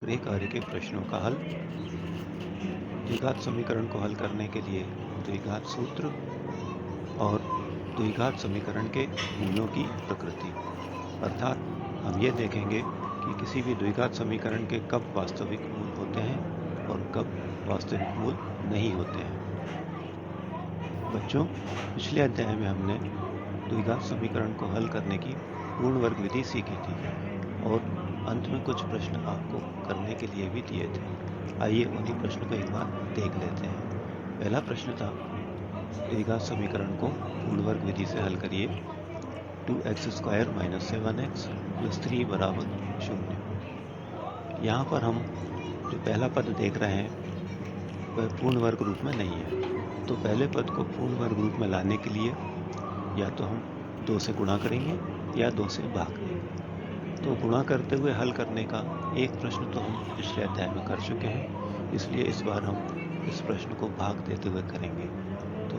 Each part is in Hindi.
गृह कार्य के प्रश्नों का हल। द्विघात समीकरण को हल करने के लिए द्विघात सूत्र और द्विघात समीकरण के मूलों की प्रकृति, अर्थात हम ये देखेंगे कि किसी भी द्विघात समीकरण के कब वास्तविक मूल होते हैं और कब वास्तविक मूल नहीं होते हैं। बच्चों, पिछले अध्याय में हमने द्विघात समीकरण को हल करने की पूर्ण वर्ग विधि सीखी थी और अंत में कुछ प्रश्न आपको करने के लिए भी दिए थे। आइए उन्हीं प्रश्न को एक बार देख लेते हैं। पहला प्रश्न था, द्विघात समीकरण को पूर्ण वर्ग विधि से हल करिए। 2x² - 7x + 3 = 0। यहाँ पर हम जो पहला पद देख रहे हैं वह पूर्ण वर्ग रूप में नहीं है, तो पहले पद को पूर्ण वर्ग रूप में लाने के लिए या तो हम 2 से गुणा करेंगे या 2 से भाग देंगे। तो गुणा करते हुए हल करने का एक प्रश्न तो हम पिछले अध्याय में कर चुके हैं, इसलिए इस बार हम इस प्रश्न को भाग देते हुए करेंगे। तो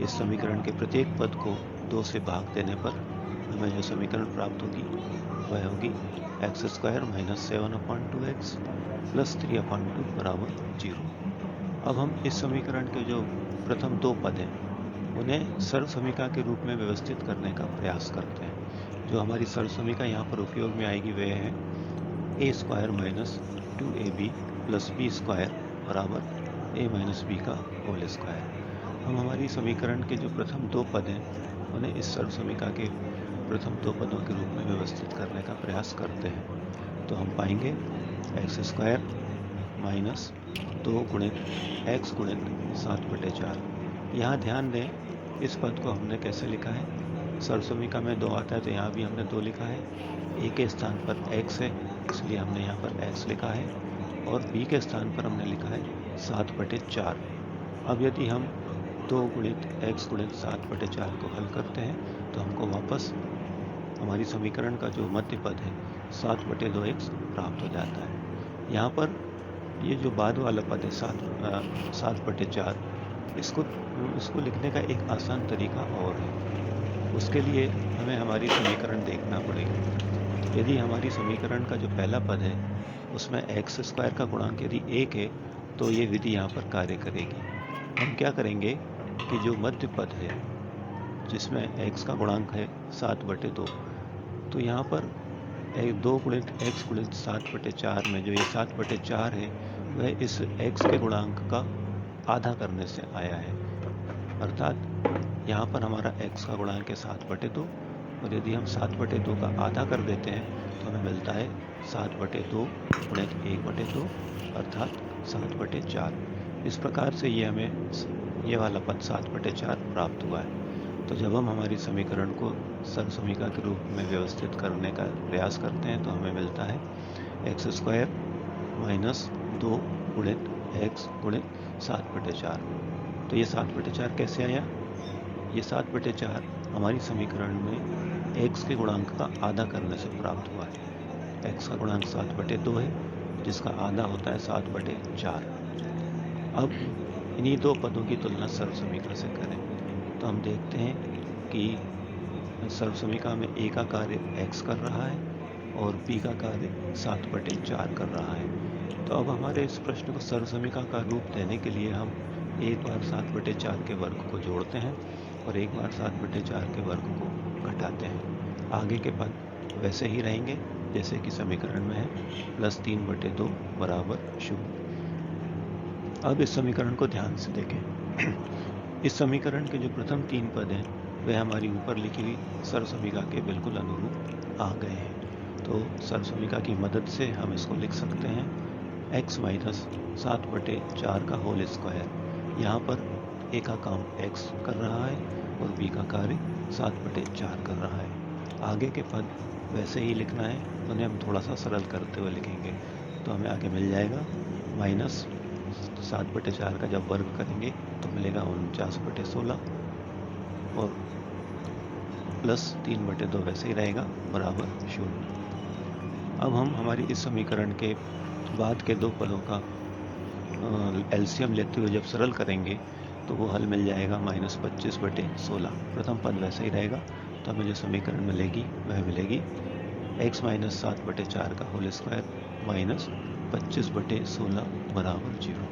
इस समीकरण के प्रत्येक पद को 2 से भाग देने पर हमें जो समीकरण प्राप्त होगी वह होगी x² - 7/2x + 3/2 = 0। अब हम इस समीकरण के जो प्रथम दो पद हैं उन्हें सर्वसमीका के रूप में व्यवस्थित करने का प्रयास करते हैं। जो हमारी सर्वसमीका यहाँ पर उपयोग में आएगी वह है a² - 2ab + b² = a - b का होल स्क्वायर। हम हमारी समीकरण के जो प्रथम दो पद हैं उन्हें इस सर्वसमीका के प्रथम दो पदों के रूप में व्यवस्थित करने का प्रयास करते हैं। तो हम पाएंगे x² - 2 × x × 7/4। यहाँ ध्यान दें, इस पद को हमने कैसे लिखा है, सर्वसमीका में 2 आता है तो यहाँ भी हमने 2 लिखा है। a के स्थान पर x है इसलिए हमने यहाँ पर x लिखा है और b के स्थान पर हमने लिखा है 7/4। अब यदि हम 2 × x × 7/4 को हल करते हैं तो हमको वापस हमारी समीकरण का जो मध्य पद है 7/2x प्राप्त हो जाता है। यहाँ पर ये जो बाद वाला पद है 7/4, इसको लिखने का एक आसान तरीका और है। उसके लिए हमें हमारी समीकरण देखना पड़ेगा। यदि हमारी समीकरण का जो पहला पद है उसमें x² का गुणांक यदि 1 है तो ये विधि यहाँ पर कार्य करेगी। हम क्या करेंगे कि जो मध्य पद है जिसमें x का गुणांक है 7/2, तो यहाँ पर 2 × x × 7/4 में जो ये 7/4 है वह इस x के गुणांक का आधा करने से आया है। अर्थात यहाँ पर हमारा x का गुणांक है 7/2 और यदि हम 7/2 का आधा कर देते हैं तो हमें मिलता है 7/2 × 1/2 अर्थात 7/4। इस प्रकार से ये वाला पद 7/4 प्राप्त हुआ है। तो जब हम हमारी समीकरण को सर्वसमीका के रूप में व्यवस्थित करने का प्रयास करते हैं तो हमें मिलता है x² - 2 × x × 7/4। तो ये 7/4 कैसे आया? ये 7/4 हमारी समीकरण में x के गुणांक का आधा करने से प्राप्त हुआ है। x का गुणांक 7/2 है जिसका आधा होता है 7/4। अब इन्हीं दो पदों की तुलना सर्वसमीका से करें तो हम देखते हैं कि सर्वसमीका में a का कार्य x कर रहा है और b का कार्य 7/4 कर रहा है। तो अब हमारे इस प्रश्न को सर्वसमीका का रूप देने के लिए हम एक बार 7/4 के वर्ग को जोड़ते हैं और एक बार 7/4 के वर्ग को घटाते हैं। आगे के पद वैसे ही रहेंगे जैसे कि समीकरण में है, +3/2 = 0। अब इस समीकरण को ध्यान से देखें। इस समीकरण के जो प्रथम 3 पद हैं वह हमारी ऊपर लिखी हुई सर्वसमीका के बिल्कुल अनुरूप आ गए हैं। तो सर्वसमीका की मदद से हम इसको लिख सकते हैं x - 7/4 का होल स्क्वायर। यहाँ पर a का काम x कर रहा है और b का कार्य 7/4 कर रहा है। आगे के पद वैसे ही लिखना है, उन्हें हम थोड़ा सा सरल करते हुए लिखेंगे। तो हमें आगे मिल जाएगा -7/4 का जब वर्ग करेंगे तो मिलेगा 49/16 और +3/2 वैसे ही रहेगा बराबर 0। अब हम हमारी इस समीकरण के बाद के दो पदों का एलसीएम लेते हुए जब सरल करेंगे तो वो हल मिल जाएगा -25/16। प्रथम पद वैसे ही रहेगा तो हमें जो समीकरण मिलेगी वह मिलेगी x - 7/4 का होल स्क्वायर 25/16 बराबर 0।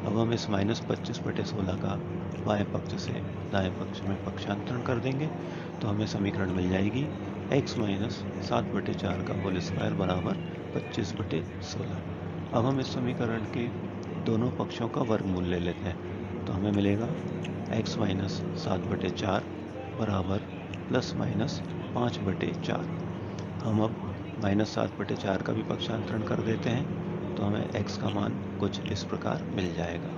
अब हम इस -25/16 का बाएं पक्ष से दाएं पक्ष में पक्षांतरण कर देंगे तो हमें समीकरण मिल जाएगी x माइनस 7/4 का होल स्क्वायर बराबर 25/16। अब हम इस समीकरण के दोनों पक्षों का वर्गमूल ले लेते हैं तो हमें मिलेगा x माइनस 7/4 बराबर प्लस माइनस 5/4। हम अब -7/4 का भी पक्षांतरण कर देते हैं तो हमें x का मान कुछ इस प्रकार मिल जाएगा।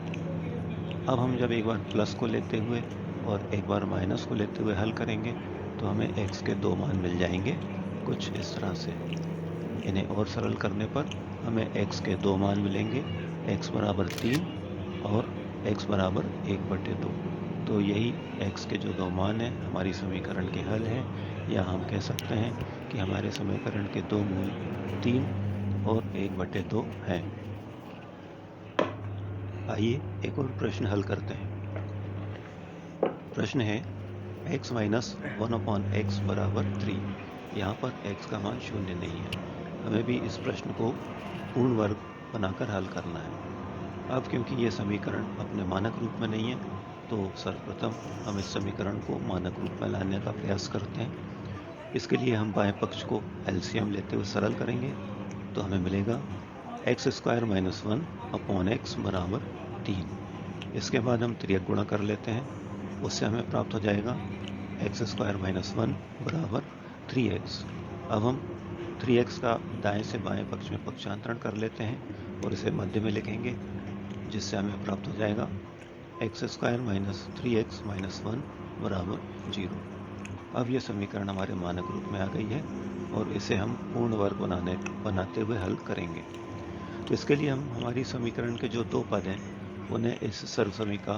अब हम जब एक बार प्लस को लेते हुए और एक बार माइनस को लेते हुए हल करेंगे तो हमें x के दो मान मिल जाएंगे कुछ इस तरह से। इन्हें और सरल करने पर हमें x के दो मान मिलेंगे, x बराबर 3 और x बराबर 1/2। तो यही x के जो दो मान हैं हमारी समीकरण के हल हैं, या हम कह सकते हैं कि हमारे समीकरण के दो मूल 3 और 1/2 हैं। आइए एक और प्रश्न हल करते हैं। प्रश्न है x माइनस 1/x बराबर 3। यहाँ पर x का मान शून्य नहीं है। हमें भी इस प्रश्न को पूर्ण वर्ग बनाकर हल करना है। अब क्योंकि ये समीकरण अपने मानक रूप में नहीं है तो सर्वप्रथम हम इस समीकरण को मानक रूप में लाने का प्रयास करते हैं। इसके लिए हम बाएं पक्ष को एलसीएम लेते हुए सरल करेंगे तो हमें मिलेगा x² - 1/x बराबर 3। इसके बाद हम त्रियक गुणा कर लेते हैं, उससे हमें प्राप्त हो जाएगा x² - 1 बराबर 3x। अब हम 3x का दाएं से बाएं पक्ष में पक्षांतरण कर लेते हैं और इसे मध्य में लिखेंगे, जिससे हमें प्राप्त हो जाएगा x² - 3x - 1 बराबर 0। अब यह समीकरण हमारे मानक रूप में आ गई है और इसे हम पूर्ण वर्ग बनाते हुए हल करेंगे। तो इसके लिए हम हमारी समीकरण के जो दो पद हैं उन्हें इस सर्वसमीका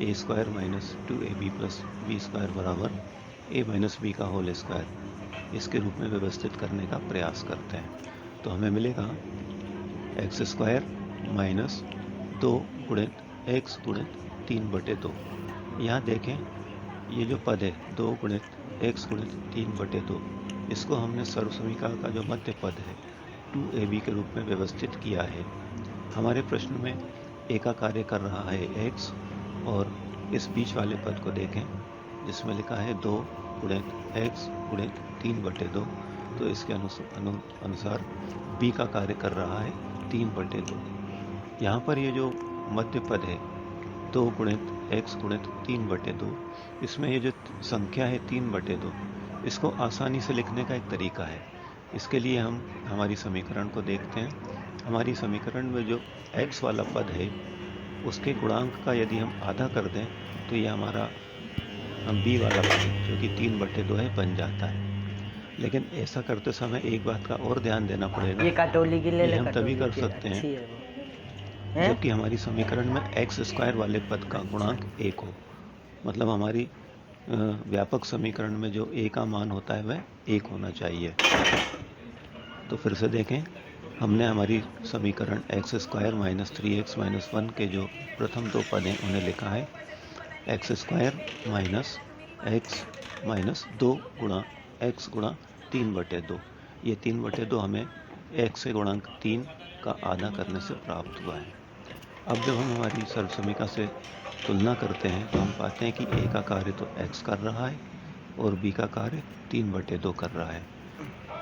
a² - 2ab + b² बराबर a - b का होल स्क्वायर इसके रूप में व्यवस्थित करने का प्रयास करते हैं। तो हमें मिलेगा x² माइनस 2 गुणित x गुणित 3/2। यहाँ देखें ये जो पद है 2 गुणित x गुणित 3/2, इसको हमने सर्वसमीका का जो मध्य पद है 2ab के रूप में व्यवस्थित किया है। हमारे प्रश्न में a का कार्य कर रहा है x, और इस बीच वाले पद को देखें जिसमें लिखा है 2 गुणित x गुणित 3/2, तो इसके अनुसार b का कार्य कर रहा है 3/2। यहाँ पर ये जो मध्य पद है 2 गुणित x गुणित 3/2, इसमें ये जो संख्या है 3/2, इसको आसानी से लिखने का एक तरीका है। इसके लिए हम हमारी समीकरण को देखते हैं। हमारी समीकरण में जो x वाला पद है उसके गुणांक का यदि हम आधा कर दें तो ये हमारा b वाला पद जो कि 3/2 है बन जाता है। लेकिन ऐसा करते समय एक बात का और ध्यान देना पड़ेगा, ये हम तभी कर सकते हैं जबकि हमारी समीकरण में x² वाले पद का गुणांक 1 हो। मतलब हमारी व्यापक समीकरण में जो a का मान होता है वह 1 होना चाहिए। तो फिर से देखें, हमने हमारी समीकरण x² - 3x - 1 के जो प्रथम दो पद हैं उन्हें लिखा है x² माइनस x माइनस 2 गुणा x गुणा 3/2। ये 3/2 हमें x से गुणांक 3 का आधा करने से प्राप्त हुआ है। अब जब हम हमारी सर्वसमीका से तुलना करते हैं तो हम पाते हैं कि a का कार्य तो x कर रहा है और b का कार्य 3/2 कर रहा है।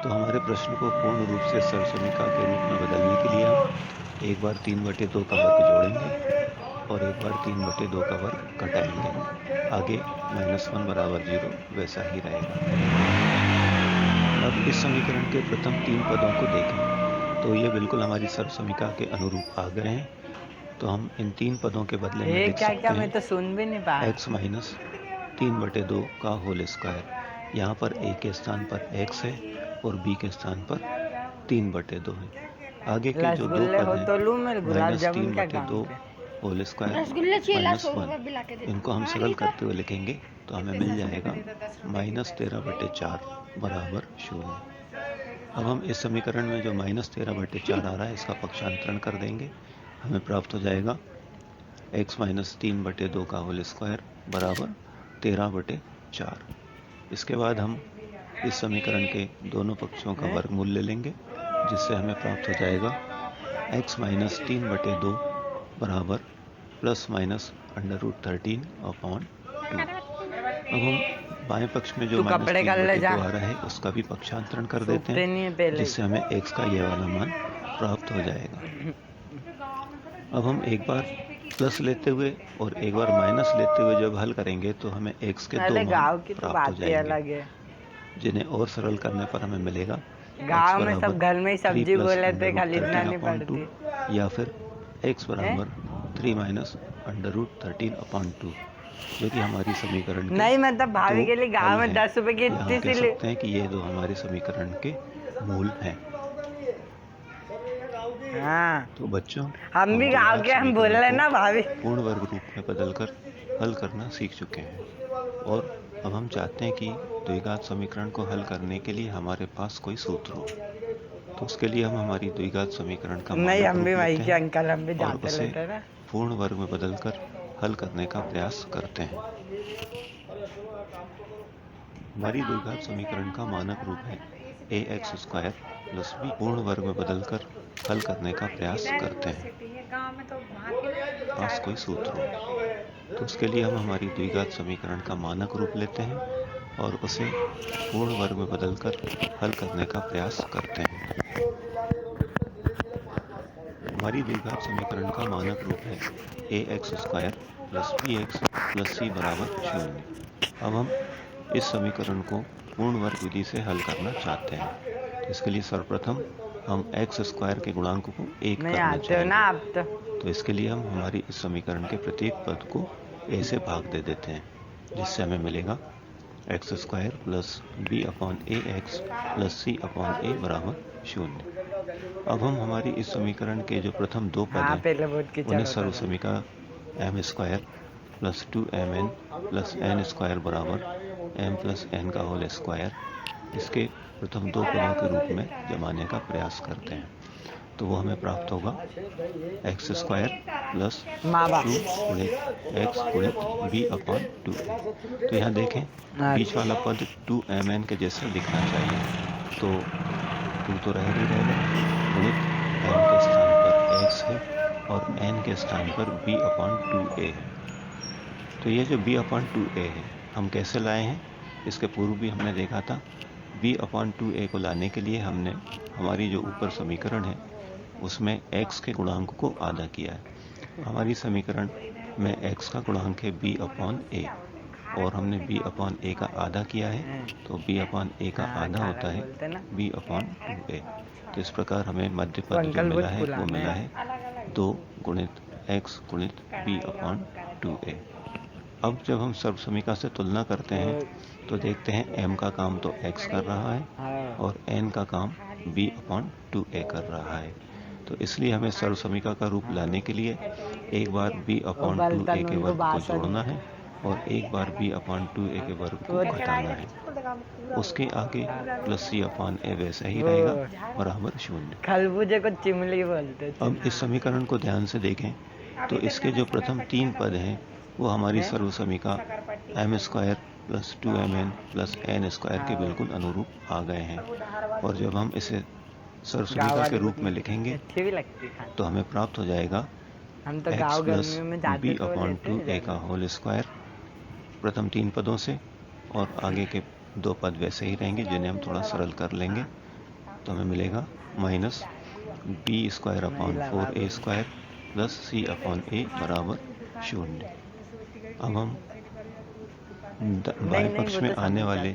तो हमारे प्रश्न को पूर्ण रूप से सर्वसमीका के रूप में बदलने के लिए हम एक बार 3/2 का वर्ग जोड़ेंगे और एक बार 3/2 का वर्ग घटाएंगे। आगे -1 बराबर 0 वैसा ही रहेगा। अब इस समीकरण के प्रथम 3 पदों को देखें तो ये बिल्कुल हमारी सर्वसमीका के अनुरूप आ गए हैं। तो हम इन 3 पदों के बदले में लिख सकते हैं मैं तो सुन भी नहीं पाया। x माइनस 3/2 का होल स्क्वायर। यहाँ पर a के स्थान पर x है और b के स्थान पर 3/2 है। आगे के जो दो पद हैं -3/2 होल स्क्वायर -1, इनको हम सरल करते हुए लिखेंगे तो हमें मिल जाएगा -13/4 बराबर 0। अब हम इस समीकरण में जो -13/4 आ रहा है इसका पक्षांतरण कर देंगे, हमें प्राप्त हो जाएगा x माइनस 3/2 का होल स्क्वायर बराबर 13/4। इसके बाद हम इस समीकरण के दोनों पक्षों का वर्गमूल ले लेंगे, जिससे हमें प्राप्त हो जाएगा x माइनस 3/2 बराबर प्लस माइनस √13 अपॉन 2। अब हम बाएं पक्ष में जो तू माइनस कपड़े कर ले 3/2 जा। आ रहा है उसका भी पक्षांतरण कर देते सूखते नहीं है हैं, पहले। जिससे हमें x का ये वाला मान प्राप्त हो जाएगा। अब हम एक बार प्लस लेते हुए और एक बार माइनस लेते हुए जब हल करेंगे तो हमें x के दो अरे मान गाँव की तो प्राप्त हो बात ही अलग जाएंगे, है। जिन्हें और सरल करने पर हमें मिलेगा x गाँव में बराबर सब घर में ही 3 सब्जी प्लस बोले थे, खाली इतना नहीं √13/2 पड़ती या फिर x है। बराबर 3 माइनस √13/2, जो कि हमारी समीकरण के नहीं मतलब भाभी के लिए हल गाँव में हैं। 10 रुपए की या हम इतनी कह सी सकते हैं कि ये दो हमारे समीकरण के मूल हैं। हाँ तो बच्चों, हम भी गाँव के, हम बोल रहे ना भाभी। पूर्ण वर्ग रूप में बदलकर हल करना सीख चुके हैं और अब हम चाहते हैं कि द्विघात समीकरण को हल करने के लिए हमारे पास कोई सूत्र हो। तो उसके लिए हम हमारी द्विघात समीकरण का नहीं, मानक हम भी रूप वही लेते के हैं अंकल, हम भी और जाते उसे लेते ना। पूर्ण वर्ग में बदलकर हल करने का प्रयास करते हैं। हमारी द्विघात समीकरण का मानक रूप है ax² + b। पूर्ण वर्ग में बदलकर हल करने का प्रयास करते हैं। पास कोई सूत्र हो तो उसके लिए हम हमारी द्विघात समीकरण का मानक रूप लेते हैं और उसे पूर्ण वर्ग में बदलकर हल करने का प्रयास करते हैं। हमारी द्विघात समीकरण का मानक रूप है ax² + bx + c बराबर 0। अब हम इस समीकरण को पूर्ण वर्ग विधि से हल करना चाहते हैं। तो इसके लिए सर्वप्रथम हम x² के गुणांक को 1 नहीं करना आते हो ना चाहेंगे। आप तो इसके लिए हम हमारी इस समीकरण के प्रत्येक पद को a से भाग दे देते हैं, जिससे हमें मिलेगा x² + b/ax + c/a बराबर 0। अब हम हमारी इस समीकरण के जो प्रथम दो पद हाँ हैं पहले बहुत कीचड़ उन्हें होता था। सर्वसमीका m² + 2mn + n² बराबर m + n का होल स्क्वायर, इसके प्रथम दो पदों के रूप में जमाने का प्रयास करते हैं। तो वो हमें प्राप्त होगा x² + माँ बाप 2 गुणित x गुणित b/2a। तो यहाँ देखें बीच वाला पद 2mn के जैसा दिखना चाहिए, तो 2 तो रह नहीं रहेगा, गुणित m के स्थान पर x है और n के स्थान पर b/2a है। तो ये जो b/2a है हम कैसे लाए हैं, इसके पूर्व भी हमने देखा था। b/2a को लाने के लिए हमने हमारी जो ऊपर समीकरण है उसमें x के गुणांक को आधा किया है। हमारी समीकरण में x का गुणांक है b/a और हमने b/a का आधा किया है, तो b/a का आधा होता है b/2a। तो इस प्रकार हमें मध्य पद जो मिला है वो मिला है 2 गुणित x गुणित b/2a। अब जब हम सर्वसमीका से तुलना करते हैं तो देखते हैं m का काम तो x कर रहा है और n का काम b/2a कर रहा है। तो इसलिए हमें सर्वसमीका का रूप लाने के लिए एक बार b/2a के वर्ग को जोड़ना है और एक बार b/2a के वर्ग को घटाना है। उसके आगे +c/a वैसा ही रहेगा बराबर 0। खरबूजे को चिमली बोलते। अब इस समीकरण को ध्यान से देखें तो इसके जो प्रथम तीन पद हैं वो हमारी सर्वसमीका m² + 2mn + n² के बिल्कुल अनुरूप आ गए हैं और जब हम इसे सर्वसमीका के रूप में लिखेंगे तो हमें प्राप्त हो जाएगा x + b/2a का होल स्क्वायर प्रथम तीन पदों से, और आगे के दो पद वैसे ही रहेंगे जिन्हें हम थोड़ा सरल कर लेंगे। तो हमें मिलेगा माइनस b²/4a² + c/a बराबर 0। अब हम बाएं पक्ष में आने वाले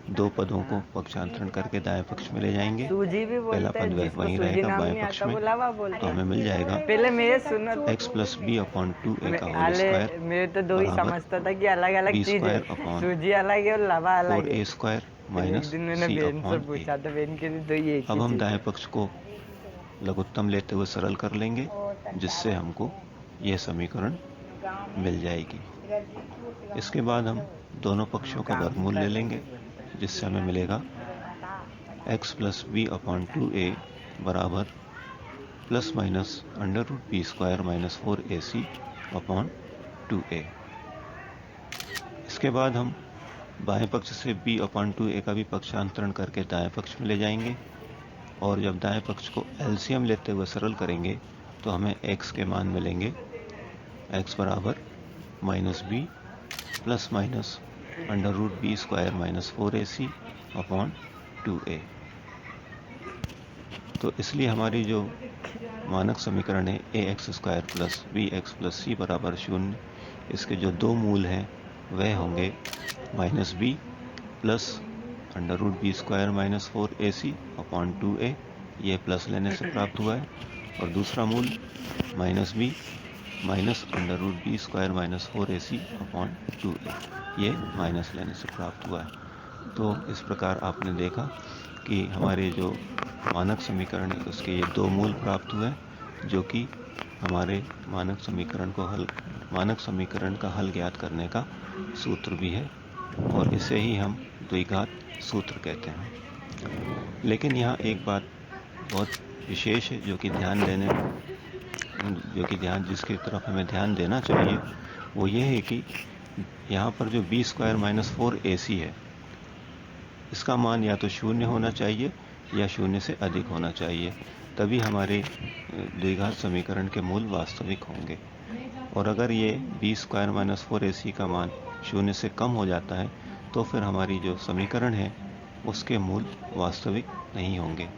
दो पदों को पक्षांतरण करके दाएं पक्ष में ले जाएंगे। पहला पद वहीं रहेगा बाएं पक्ष में, तो हमें मिल जाएगा पहले मेरे सुनो, x + b/2a का होल स्क्वायर मेरे तो दो ही समझता था कि अलग अलग चीज है, सूजी अलग है और लवा अलग है। (4a² - c/a)। अब हम दाएं पक्ष को लघुत्तम लेते हुए सरल कर लेंगे, जिससे हमको यह समीकरण मिल जाएगी। इसके बाद हम दोनों पक्षों का वर्गमूल ले लेंगे, जिससे हमें मिलेगा x + b/2a बराबर ±√b² - 4ac/2a। इसके बाद हम बाएं पक्ष से b/2a का भी पक्षांतरण करके दाएं पक्ष में ले जाएंगे, और जब दाएं पक्ष को एलसीएम लेते हुए सरल करेंगे तो हमें x के मान मिलेंगे। x बराबर minus B plus minus under root B square minus 4ac upon 2a। तो इसलिए हमारी जो मानक समीकरण है ax square plus B X plus C बराबर 0, इसके जो दो मूल हैं वह होंगे minus B plus under root B square minus 4ac upon 2a, ये प्लस लेने से प्राप्त हुआ है, और दूसरा मूल minus b minus under root B square minus 4ac upon 2a, ये माइनस लेने से प्राप्त हुआ है। तो इस प्रकार आपने देखा कि हमारे जो मानक समीकरण है उसके ये दो मूल प्राप्त हुए, जो कि हमारे मानक समीकरण का हल ज्ञात करने का सूत्र भी है, और इसे ही हम द्विघात सूत्र कहते हैं। लेकिन यहाँ एक बात बहुत विशेष है जिसकी तरफ हमें ध्यान देना चाहिए, वो ये है कि यहाँ पर जो बी स्क्वायर माइनस 4ac है, इसका मान या तो 0 होना चाहिए या 0 से अधिक होना चाहिए, तभी हमारे द्विघात समीकरण के मूल वास्तविक होंगे। और अगर ये बी स्क्वायर माइनस 4ac का मान 0 से कम हो जाता है तो फिर हमारी जो समीकरण है उसके मूल वास्तविक नहीं होंगे।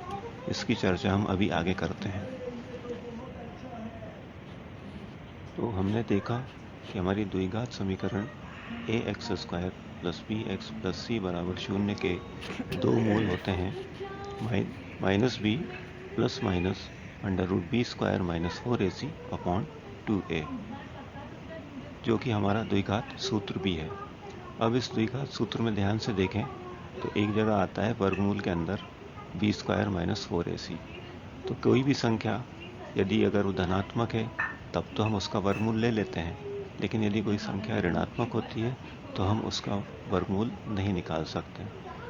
इसकी चर्चा हम अभी आगे करते हैं। तो हमने देखा कि हमारी द्विघात समीकरण ax square plus B X plus C बराबर 0 के दो मूल होते हैं, minus B plus minus under root B square minus 4ac upon 2a, जो कि हमारा द्विघात सूत्र भी है। अब इस द्विघात सूत्र में ध्यान से देखें तो एक जगह आता है वर्गमूल के अंदर बी स्क्वायर माइनस 4ac। तो कोई भी संख्या यदि अगर वो धनात्मक है तब तो हम उसका वर्गमूल ले लेते हैं, लेकिन यदि कोई संख्या ऋणात्मक होती है तो हम उसका वर्गमूल नहीं निकाल सकते।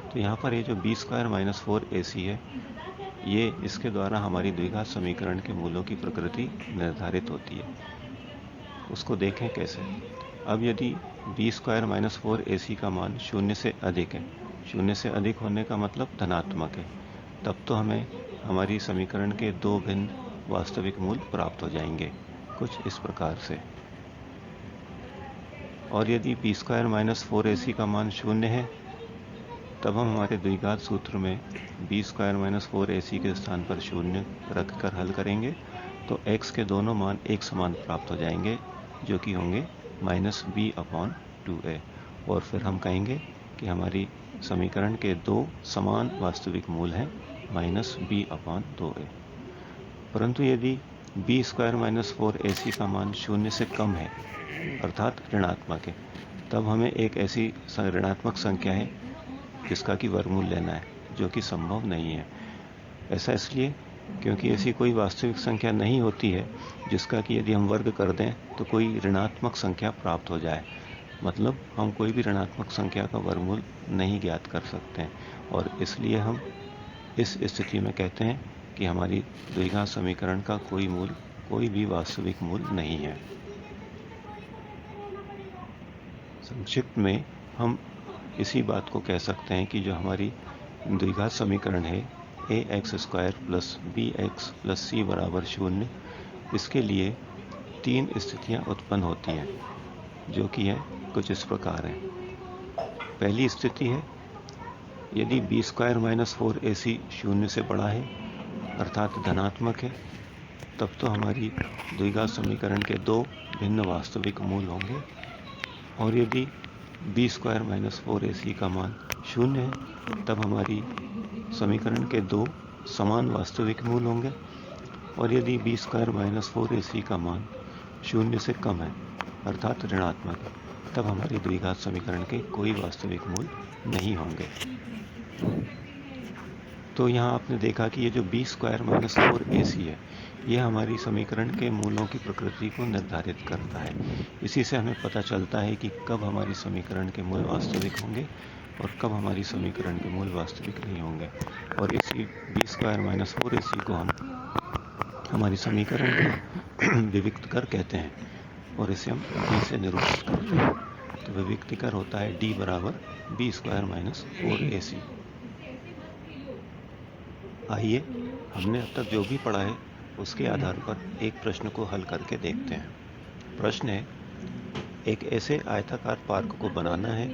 तो यहाँ पर ये जो बी स्क्वायर माइनस 4ac है, ये इसके द्वारा हमारी द्विघात समीकरण के मूलों की प्रकृति निर्धारित होती है। उसको देखें कैसे। अब यदि बी स्क्वायर माइनस 4ac का मान 0 से अधिक है, 0 से अधिक होने का मतलब धनात्मक है, तब तो हमें हमारी समीकरण के दो भिन्न वास्तविक मूल प्राप्त हो जाएंगे, कुछ इस प्रकार से। और यदि बी स्क्वायर माइनस 4ac का मान 0 है, तब हम हमारे द्विघात सूत्र में बी स्क्वायर माइनस 4ac के स्थान पर 0 रखकर हल करेंगे तो x के दोनों मान एक समान प्राप्त हो जाएंगे, जो कि होंगे माइनस बी अपॉन 2a। और फिर हम कहेंगे कि हमारी समीकरण के दो समान वास्तविक मूल हैं, माइनस बी अपॉन 2a। परंतु यदि बी स्क्वायर माइनस 4ac का मान 0 से कम है, अर्थात ऋणात्मक है, तब हमें एक ऐसी ऋणात्मक संख्या है जिसका कि वर्गमूल लेना है, जो कि संभव नहीं है। ऐसा इसलिए क्योंकि ऐसी कोई वास्तविक संख्या नहीं होती है जिसका कि यदि हम वर्ग कर दें तो कोई ऋणात्मक संख्या प्राप्त हो जाए। मतलब हम कोई भी ऋणात्मक संख्या का वर्गमूल नहीं ज्ञात कर सकते हैं, और इसलिए हम इस स्थिति में कहते हैं कि हमारी द्विघात समीकरण का कोई भी वास्तविक मूल नहीं है। संक्षिप्त में हम इसी बात को कह सकते हैं कि जो हमारी द्विघात समीकरण है ax square plus B X plus C बराबर 0, इसके लिए तीन स्थितियां उत्पन्न होती हैं, जो कि है कुछ इस प्रकार है। पहली स्थिति है यदि बी स्क्वायर माइनस 4ac 0 से बड़ा है, अर्थात धनात्मक है, तब तो हमारी द्विघात समीकरण के दो भिन्न वास्तविक मूल होंगे। और यदि बी स्क्वायर माइनस 4ac का मान 0 है, तब हमारी समीकरण के दो समान वास्तविक मूल होंगे। और यदि बी स्क्वायर माइनस 4ac का मान 0 से कम है, अर्थात ऋणात्मक है, तब हमारी द्विघात समीकरण के कोई वास्तविक मूल नहीं होंगे। तो यहाँ आपने देखा कि ये जो बी स्क्वायर माइनस 4ac है, यह हमारी समीकरण के मूलों की प्रकृति को निर्धारित करता है। इसी से हमें पता चलता है कि कब हमारी समीकरण के मूल वास्तविक होंगे और कब हमारी समीकरण के मूल वास्तविक नहीं होंगे। और इसी बी स्क्वायर माइनस 4ac को हम हमारी समीकरण का विविक्तकर कहते हैं, और इसे हम d से निरूपित करते हैं। तो विविक्तिकर होता है d बराबर बी स्क्वायर माइनस 4ac। आइए हमने अब तक जो भी पढ़ा है उसके आधार पर एक प्रश्न को हल करके देखते हैं। प्रश्न है, एक ऐसे आयताकार पार्क को बनाना है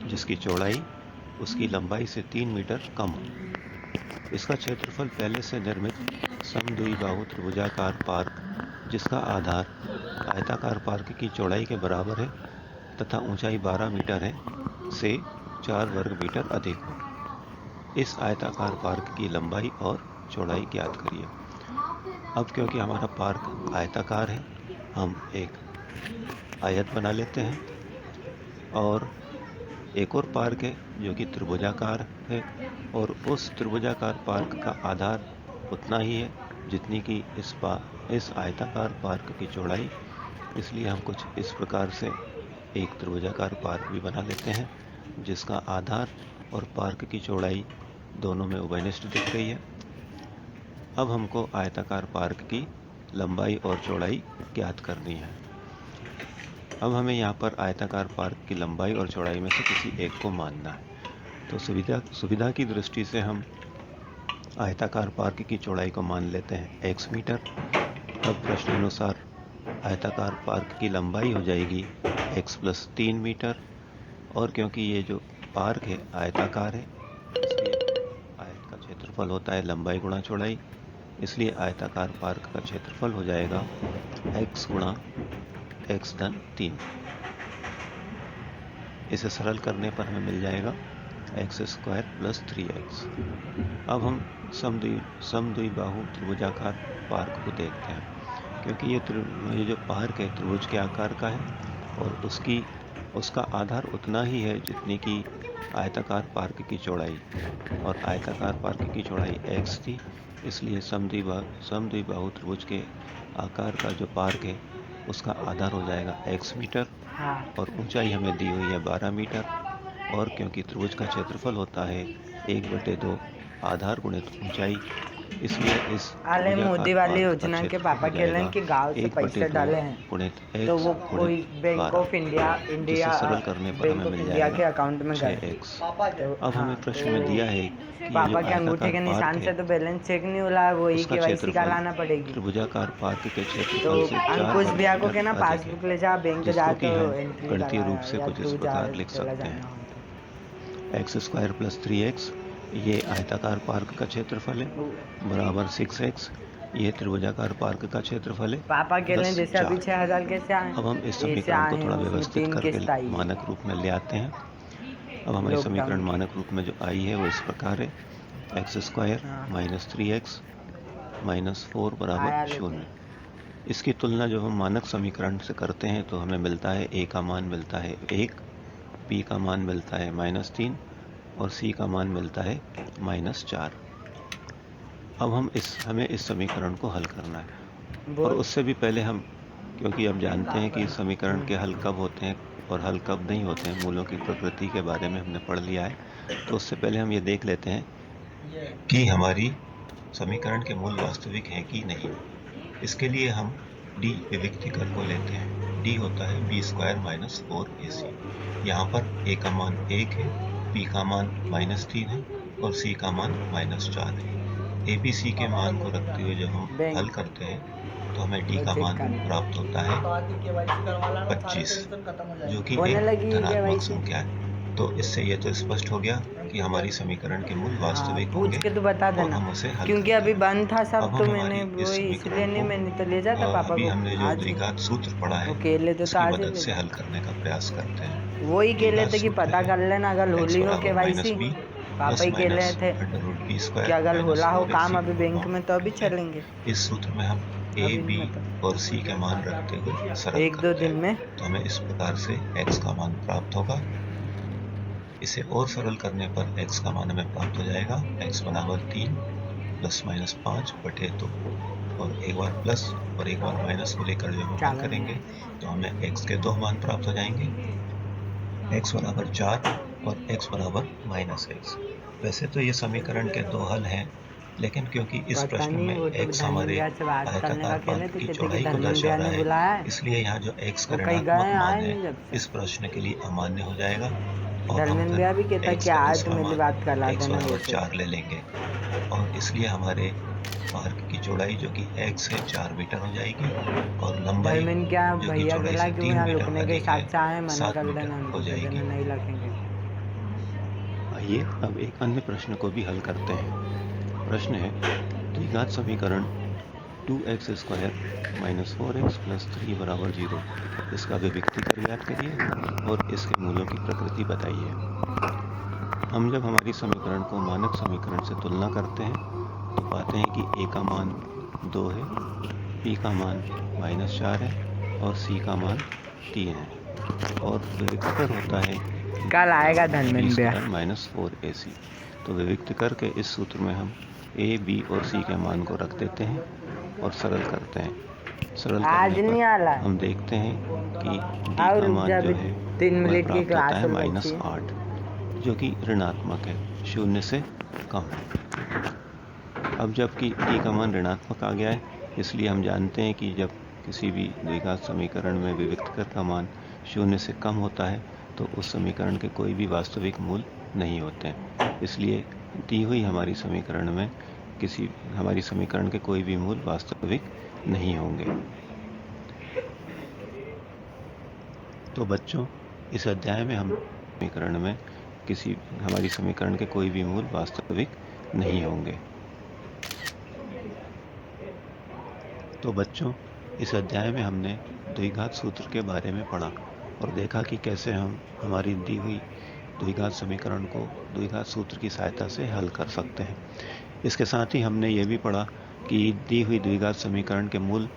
जिसकी चौड़ाई उसकी लंबाई से 3 मीटर कम हो। इसका क्षेत्रफल पहले से निर्मित समद्विबाहु त्रिभुजाकार पार्क जिसका आधार आयताकार पार्क की चौड़ाई के बराबर है तथा ऊंचाई 12 मीटर है से 4 वर्ग मीटर अधिक हो। इस आयताकार पार्क की लंबाई और चौड़ाई ज्ञात करिए। अब क्योंकि हमारा पार्क आयताकार है, हम एक आयत बना लेते हैं और एक और पार्क है जो कि त्रिभुजाकार है और उस त्रिभुजाकार पार्क का आधार उतना ही है जितनी कि इस आयताकार पार्क की चौड़ाई। इसलिए हम कुछ इस प्रकार से एक त्रिभुजाकार पार्क भी बना लेते हैं जिसका आधार और पार्क की चौड़ाई दोनों में उभयनिष्ठ दिख रही है। अब हमको आयताकार पार्क की लंबाई और चौड़ाई ज्ञात करनी है। अब हमें यहाँ पर आयताकार पार्क की लंबाई और चौड़ाई में से किसी एक को मानना है। तो सुविधा की दृष्टि से हम आयताकार पार्क की चौड़ाई को मान लेते हैं x मीटर। अब प्रश्नानुसार आयताकार पार्क की लंबाई हो जाएगी x + 3 मीटर और क्योंकि ये जो पार्क है आयताकार है इसलिए आयत का क्षेत्रफल होता है लंबाई गुणा चौड़ाई। इसलिए आयताकार पार्क का क्षेत्रफल हो जाएगा x गुणा x धन 3। इसे सरल करने पर हमें मिल जाएगा x² + 3x। अब हम समद्विबाहु त्रिभुजाकार पार्क को देखते हैं। क्योंकि ये जो पार्क है त्रिभुज के आकार का है और उसका आधार उतना ही है जितनी कि आयताकार पार्क की चौड़ाई, और आयताकार पार्क की चौड़ाई x थी। इसलिए समद्विबाहु त्रिभुज के आकार का जो पार्क है उसका आधार हो जाएगा x मीटर और ऊंचाई हमें दी हुई है 12 मीटर। और क्योंकि त्रिभुज का क्षेत्रफल होता है 1/2 आधार गुणित ऊंचाई, इसलिए इस मोदी वाली योजना के पापा कह रहे हैं कि गांव से पैसे डाले हैं तो वो कोई बैंक ऑफ इंडिया सरल करने पर हमें मिल जाएगा के अकाउंट में गए। अब हमें प्रश्न में दिया है कि पापा के अंगूठे के निशान से तो बैलेंस चेक नहीं होला, वही केवाईसी का लाना पड़ेगी। त्रिभुजाकार पार्क के तो क्षेत्रफल से अंकुश भैया को कहना पासबुक ले जा, बैंक जाके गणितीय रूप से कुछ इस प्रकार लिख सकते हैं। x² + 3x ये आयताकार पार्क का क्षेत्रफल है बराबर 6x ये त्रिभुजाकार पार्क का क्षेत्रफल है। पापा कह रहे हैं जैसे अभी 6000 कैसे आए। अब हम इस समीकरण को थोड़ा व्यवस्थित करके मानक रूप में ले आते हैं। अब हमारी समीकरण मानक रूप में जो आई है वो इस प्रकार है x² - 3x - 4 = 0। इसकी तुलना जब हम मानक समीकरण से करते हैं तो हमें मिलता है a का मान मिलता है 1, b का मान मिलता है -3 और c का मान मिलता है -4। अब हमें इस समीकरण को हल करना है और उससे भी पहले हम, क्योंकि अब जानते हैं कि समीकरण के हल कब होते हैं और हल कब नहीं होते हैं, मूलों की प्रकृति के बारे में हमने पढ़ लिया है, तो उससे पहले हम ये देख लेते हैं कि हमारी समीकरण के मूल वास्तविक हैं कि नहीं। इसके लिए हम d विविक्तिकर को लेते हैं। d होता है b² - 4ac। यहाँ पर a का मान 1 है, b का मान -3 है और c का मान -4 है। a b c के मान को रखते हुए जब हम हल करते हैं तो हमें d का मान प्राप्त होता है 25, जो कि एक धनात्मक संख्या है। तो इससे ये तो स्पष्ट हो गया कि हमारी समीकरण के मूल वास्तविक होंगे। पूछ के तो बता देना, क्योंकि अभी बंद था सब तो मैंने वही इसलिए नहीं, मैंने तो ले जाता पापा अभी को। हमने जो द्विघात सूत्र पढ़ा है केले तो उसकी मदद से हल करने का प्रयास करते हैं। वही केले थे कि पता कर लेना अगर होली हो केवाईसी। पापा ही कह रहे थे कि अगर होला हो काम अभी बैंक में तो अभी चलेंगे। इस सूत्र में हम a, b और c के मान रखते हुए सरल 1-2 दिन में तो हमें इस प्रकार से x का मान प्राप्त होगा। इसे और सरल करने पर x का मान हमें प्राप्त हो जाएगा x = 3 ± 5/2 और एक बार प्लस और एक बार माइनस को लेकर जब हम हल करेंगे तो हमें x के 2 मान प्राप्त हो जाएंगे, x = 4 और x = -x। वैसे तो ये समीकरण के 2 हल हैं, लेकिन क्योंकि इस प्रश्न में x हमारे आयताकार पार्क की चौड़ाई को दर्शा रहा है, इसलिए यहाँ जो x का ऋणात्मक मान है इस प्रश्न के लिए अमान्य हो जाएगा और हम धर्मेंद्र भैया भी फिर कहता x कि का आज दूसरा मेरी मान बात करा x देना बराबर वैसे। 4 ले लेंगे और इसलिए हमारे मार्ग की चौड़ाई जो कि x है 4 मीटर हो जाएगी और लंबाई धर्मेंद्र क्या जो कि भैया चौड़ाई कहला से कि वो 3 यहाँ मीटर रुकने के अधिक है हिसाब से आए, मना 7 कर मीटर देना, हो उनको कह देना जाएगी। नहीं रखेंगे। आइए अब एक अन्य प्रश्न को भी हल करते हैं। प्रश्न है द्विघात समीकरण 2x square minus 4x plus 3 बराबर 0 इसका विविक्तीकर ज्ञात करिए और इसके मूलों की प्रकृति बताइए। हम जब हमारी समीकरण को मानक समीकरण से तुलना करते हैं तो पाते हैं कि a का मान 2 है, b का मान -4 है और c का मान 3 है और विविक्तकर होता है कल आएगा b धर्मेंद्र भैया। Square minus 4ac। तो विविक्तकर के इस सूत्र में हम a, b और c के मान को रख देते हैं और सरल करते हैं। सरल आज करने नहीं पर आला हम देखते हैं कि d और का रुक मान जा, जो अभी है 3 वह मिनट की प्राप्त होता क्लास है और बची है। -8 जो कि ऋणात्मक है, 0 से कम है। अब जबकि d का मान ऋणात्मक आ गया है इसलिए हम जानते हैं कि जब किसी भी द्विघात समीकरण में विविक्तकर का मान 0 से कम होता है तो उस समीकरण के कोई भी वास्तविक मूल नहीं होते हैं। इसलिए दी हुई हमारी समीकरण के कोई भी मूल वास्तविक नहीं होंगे। तो बच्चों इस अध्याय में हमारी समीकरण के कोई भी मूल वास्तविक नहीं होंगे। तो बच्चों इस अध्याय में हमने द्विघात सूत्र के बारे में पढ़ा और देखा कि कैसे हम हमारी दी हुई द्विघात समीकरण को द्विघात सूत्र की सहायता से हल कर सकते हैं। इसके साथ ही हमने ये भी पढ़ा कि दी हुई द्विघात समीकरण के मूल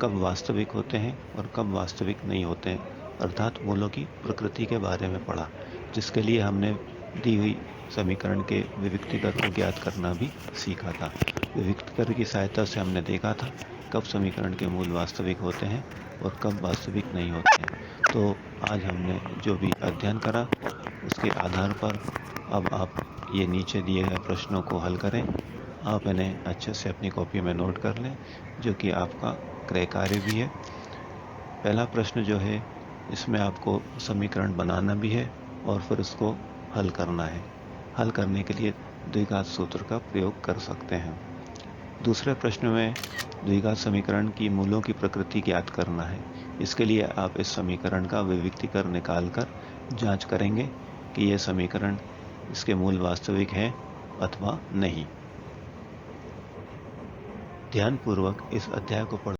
कब वास्तविक होते हैं और कब वास्तविक नहीं होते हैं, अर्थात मूलों की प्रकृति के बारे में पढ़ा, जिसके लिए हमने दी हुई समीकरण के विविक्तीकर को ज्ञात करना भी सीखा था। विविक्तीकर की सहायता से हमने देखा था कब समीकरण के मूल वास्तविक होते हैं और कब वास्तविक नहीं होते हैं। तो आज हमने जो भी अध्ययन करा उसके आधार पर अब आप ये नीचे दिए गए प्रश्नों को हल करें। आप इन्हें अच्छे से अपनी कॉपी में नोट कर लें, जो कि आपका क्रय कार्य भी है। पहला प्रश्न जो है इसमें आपको समीकरण बनाना भी है और फिर उसको हल करना है। हल करने के लिए द्विघात सूत्र का प्रयोग कर सकते हैं। दूसरे प्रश्न में द्विघात समीकरण की मूलों की प्रकृति ज्ञात करना है। इसके लिए आप इस समीकरण का विविक्तीकर निकालकर जांच करेंगे कि यह समीकरण इसके मूल वास्तविक है अथवा नहीं। ध्यानपूर्वक इस अध्याय को पढ़